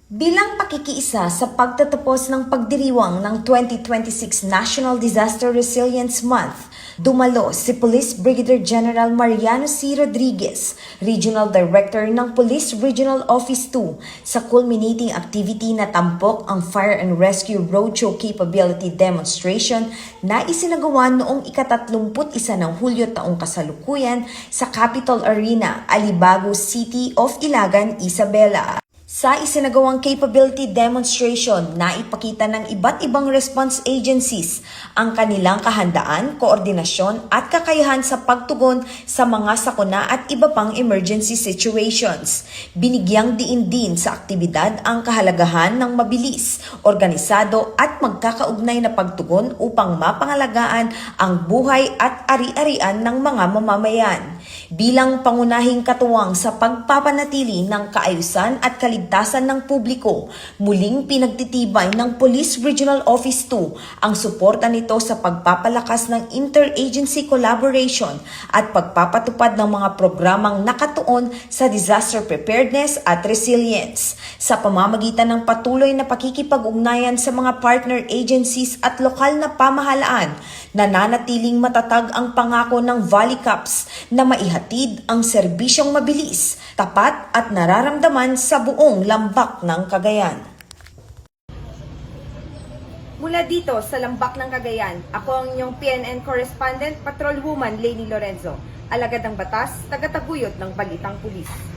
Bilang pakikiisa sa pagtatapos ng pagdiriwang ng 2026 National Disaster Resilience Month, dumalo si Police Brigadier General Mariano C. Rodriguez, Regional Director ng Police Regional Office 2, sa culminating activity na tampok ang Fire and Rescue Roadshow Capability Demonstration na isinagawa noong ika-31 ng Hulyo taong kasalukuyan sa Capitol Arena, Alibago City of Ilagan, Isabela. Sa isinagawang capability demonstration, naipakita ng iba't ibang response agencies ang kanilang kahandaan, koordinasyon at kakayahan sa pagtugon sa mga sakuna at iba pang emergency situations. Binigyang diin din sa aktibidad ang kahalagahan ng mabilis, organisado at magkakaugnay na pagtugon upang mapangalagaan ang buhay at ari-arian ng mga mamamayan. Bilang pangunahing katuwang sa pagpapanatili ng kaayusan at kaligtasan ng publiko, muling pinagtitibay ng Police Regional Office 2 ang suporta nito sa pagpapalakas ng interagency collaboration at pagpapatupad ng mga programang nakatuon sa disaster preparedness at resilience. Sa pamamagitan ng patuloy na pakikipag-ugnayan sa mga partner agencies at lokal na pamahalaan, nananatiling matatag ang pangako ng Valley Caps na maihatid ang serbisyong mabilis, tapat at nararamdaman sa buong lambak ng Cagayan. Mula dito sa lambak ng Cagayan, ako ang inyong PNN correspondent, Patrolwoman Lainey Lorenzo, alagad ng batas, tagataguyod ng Balitang Pulis.